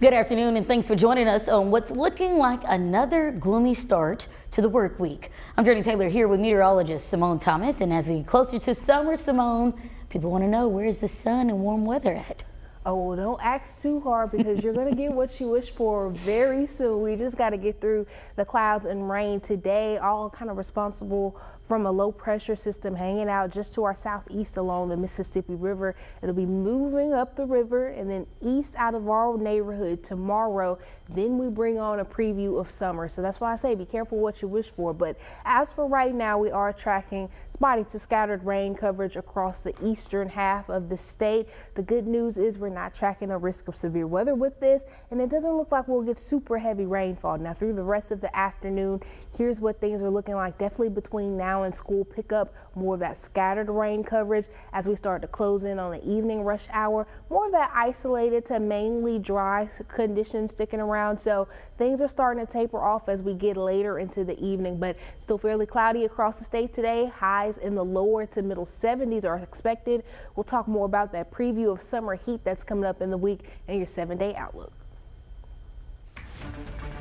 Good afternoon and thanks for joining us on what's looking like another gloomy start to the work week. I'm Jurnee Taylor here with meteorologist Simone Thomas, and as we get closer to summer, Simone, people want to know, where is the sun and warm weather at? Oh, well, don't ask too hard because you're going to get what you wish for very soon. We just got to get through the clouds and rain today, all kind of responsible from a low pressure system hanging out just to our southeast along the Mississippi River. It'll be moving up the river and then east out of our neighborhood tomorrow. Then we bring on a preview of summer. So that's why I say be careful what you wish for. But as for right now, we are tracking spotty to scattered rain coverage across the eastern half of the state. The good news is we're not tracking a risk of severe weather with this, and it doesn't look like we'll get super heavy rainfall. Now through the rest of the afternoon, here's what things are looking like. Definitely between now and school pickup, more of that scattered rain coverage as we start to close in on the evening rush hour. More of that isolated to mainly dry conditions sticking around. So things are starting to taper off as we get later into the evening, but still fairly cloudy across the state today. Highs in the lower to middle 70s are expected. We'll talk more about that preview of summer heat that's coming up in the week and your 7-day outlook.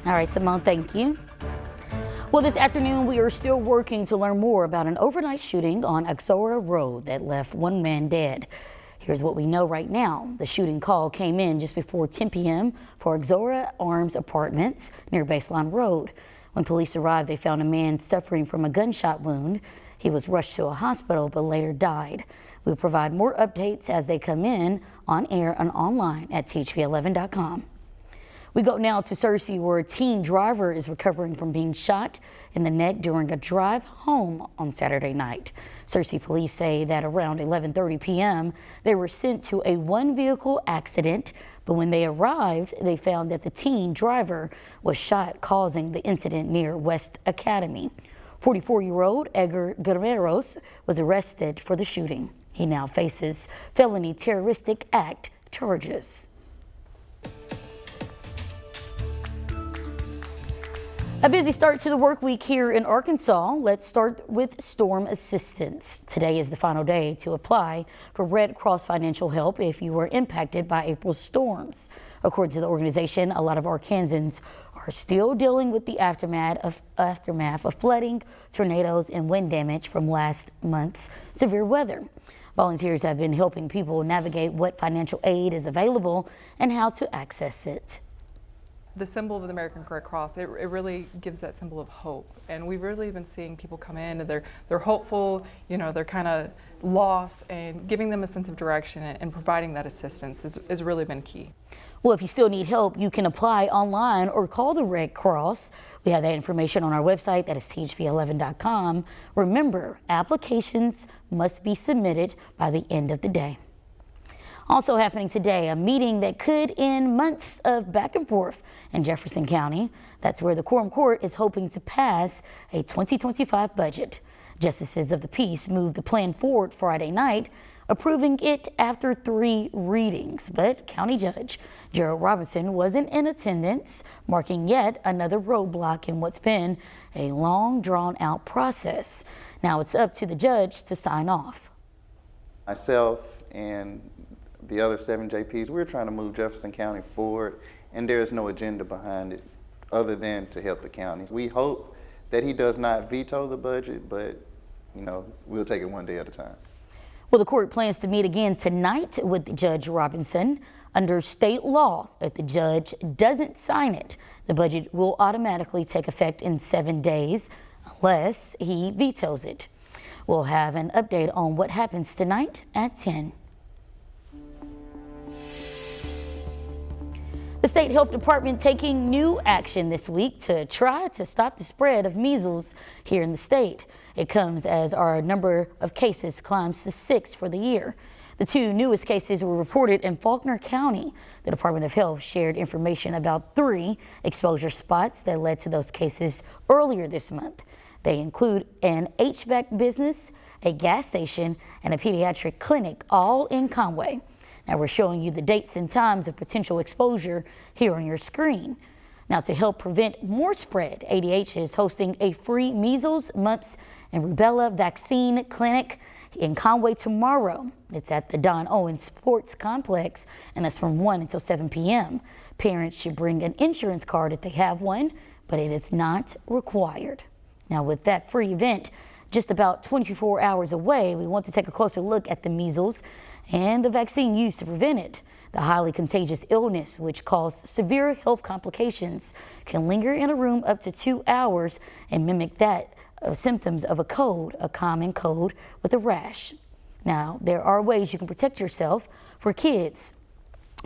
All right, Simone, thank you. Well, this afternoon, we are still working to learn more about an overnight shooting on Exora Road that left one man dead. Here's what we know right now. The shooting call came in just before 10 p.m. for Exora Arms Apartments near Baseline Road. When police arrived, they found a man suffering from a gunshot wound. He was rushed to a hospital but later died. We'll provide more updates as they come in on air and online at THV11.com. We go now to Searcy, where a teen driver is recovering from being shot in the neck during a drive home on Saturday night. Searcy police say that around 11:30 p.m. they were sent to a one-vehicle accident, but when they arrived, they found that the teen driver was shot, causing the incident near West Academy. 44-year-old Edgar Guerreros was arrested for the shooting. He now faces felony terroristic act charges. A busy start to the work week here in Arkansas. Let's start with storm assistance. Today is the final day to apply for Red Cross financial help if you were impacted by April's storms. According to the organization, a lot of Arkansans are still dealing with the aftermath of flooding, tornadoes, and wind damage from last month's severe weather. Volunteers have been helping people navigate what financial aid is available and how to access it. The symbol of the American Red Cross, it really gives that symbol of hope. And we've really been seeing people come in and they're hopeful, you know, they're kind of lost, and giving them a sense of direction and providing that assistance has really been key. Well, if you still need help, you can apply online or call the Red Cross. We have that information on our website, that is THV11.com. Remember, applications must be submitted by the end of the day. Also happening today, a meeting that could end months of back and forth in Jefferson County. That's where the Quorum Court is hoping to pass a 2025 budget. Justices of the peace moved the plan forward Friday night, approving it after 3 readings. But County Judge Gerald Robinson wasn't in attendance, marking yet another roadblock in what's been a long, drawn-out process. Now it's up to the judge to sign off. Myself and the other 7 JPs, we're trying to move Jefferson County forward, and there is no agenda behind it other than to help the county. We hope that he does not veto the budget, but you know, we'll take it one day at a time. Well, the court plans to meet again tonight with Judge Robinson. Under state law, if the judge doesn't sign it, the budget will automatically take effect in 7 days unless he vetoes it. We'll have an update on what happens tonight at 10. The State Health Department taking new action this week to try to stop the spread of measles here in the state. It comes as our number of cases climbs to 6 for the year. The 2 newest cases were reported in Faulkner County. The Department of Health shared information about 3 exposure spots that led to those cases earlier this month. They include an HVAC business, a gas station, and a pediatric clinic, all in Conway. Now we're showing you the dates and times of potential exposure here on your screen. Now, to help prevent more spread, ADH is hosting a free measles, mumps, and rubella vaccine clinic in Conway tomorrow. It's at the Don Owens Sports Complex, and that's from 1 until 7 p.m. Parents should bring an insurance card if they have one, but it is not required. Now, with that free event just about 24 hours away, we want to take a closer look at the measles and the vaccine used to prevent it. The highly contagious illness, which caused severe health complications, can linger in a room up to 2 hours and mimic that of symptoms of a common cold with a rash. Now, there are ways you can protect yourself. For kids,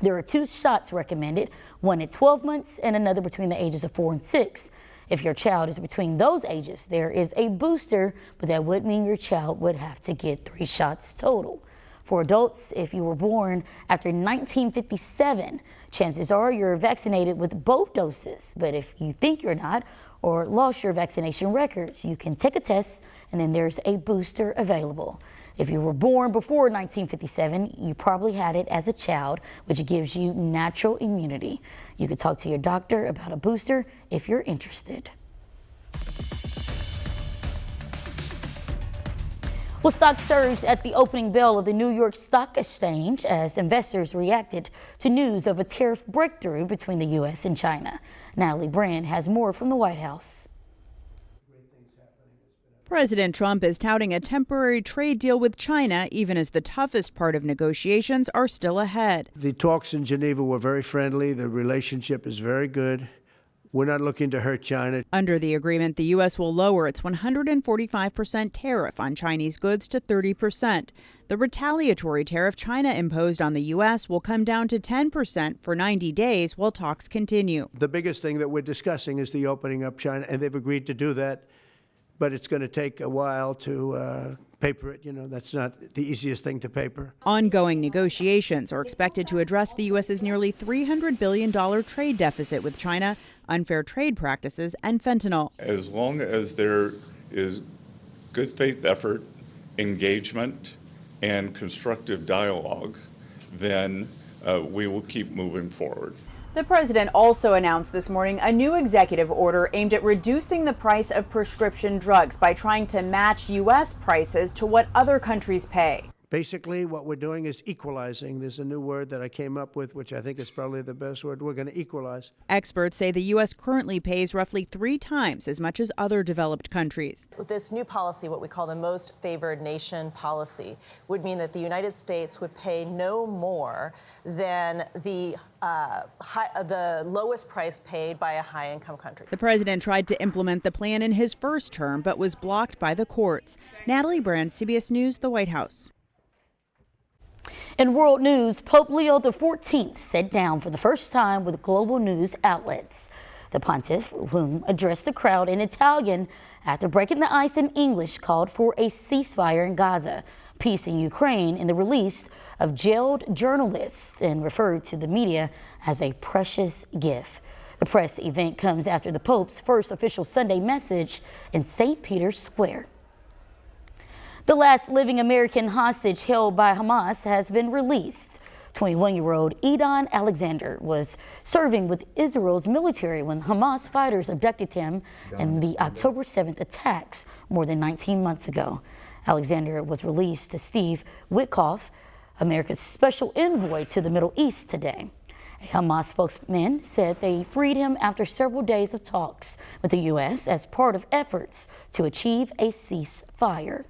there are 2 shots recommended, one at 12 months and another between the ages of 4 and 6. If your child is between those ages, there is a booster, but that would mean your child would have to get 3 shots total. For adults, if you were born after 1957, chances are you're vaccinated with both doses. But if you think you're not or lost your vaccination records, you can take a test and then there's a booster available. If you were born before 1957, you probably had it as a child, which gives you natural immunity. You could talk to your doctor about a booster if you're interested. Well, stock surged at the opening bell of the New York Stock Exchange as investors reacted to news of a tariff breakthrough between the U.S. and China. Natalie Brand has more from the White House. President Trump is touting a temporary trade deal with China, even as the toughest part of negotiations are still ahead. The talks in Geneva were very friendly. The relationship is very good. We're not looking to hurt China. Under the agreement, the U.S. will lower its 145% tariff on Chinese goods to 30%. The retaliatory tariff China imposed on the U.S. will come down to 10% for 90 days while talks continue. The biggest thing that we're discussing is the opening up China, and they've agreed to do that. But it's going to take a while to paper it. You know, that's not the easiest thing to paper. Ongoing negotiations are expected to address the U.S.'s nearly $300 billion trade deficit with China, unfair trade practices, and fentanyl. As long as there is good faith effort, engagement, and constructive dialogue, then we will keep moving forward. The president also announced this morning a new executive order aimed at reducing the price of prescription drugs by trying to match U.S. prices to what other countries pay. Basically, what we're doing is equalizing. There's a new word that I came up with, which I think is probably the best word. We're going to equalize. Experts say the U.S. currently pays roughly 3 times as much as other developed countries. With this new policy, what we call the most favored nation policy, would mean that the United States would pay no more than the lowest price paid by a high-income country. The president tried to implement the plan in his first term, but was blocked by the courts. Natalie Brand, CBS News, the White House. In world news, Pope Leo XIV sat down for the first time with global news outlets. The pontiff, whom addressed the crowd in Italian after breaking the ice in English, called for a ceasefire in Gaza, peace in Ukraine, and the release of jailed journalists, and referred to the media as a precious gift. The press event comes after the Pope's first official Sunday message in St. Peter's Square. The last living American hostage held by Hamas has been released. 21-year-old Edon Alexander was serving with Israel's military when Hamas fighters abducted him in the October 7th attacks more than 19 months ago. Alexander was released to Steve Witkoff, America's special envoy to the Middle East, today. A Hamas spokesman said they freed him after several days of talks with the U.S. as part of efforts to achieve a ceasefire.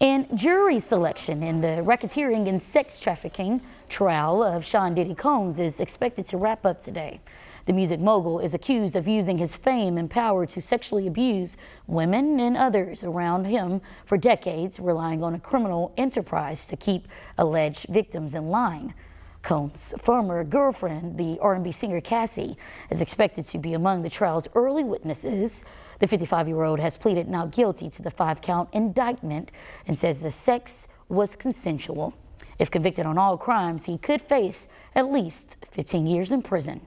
And jury selection in the racketeering and sex trafficking trial of Sean Diddy Combs is expected to wrap up today. The music mogul is accused of using his fame and power to sexually abuse women and others around him for decades, relying on a criminal enterprise to keep alleged victims in line. Combs' former girlfriend, the R&B singer Cassie, is expected to be among the trial's early witnesses. The 55-year-old has pleaded not guilty to the 5-count indictment and says the sex was consensual. If convicted on all crimes, he could face at least 15 years in prison.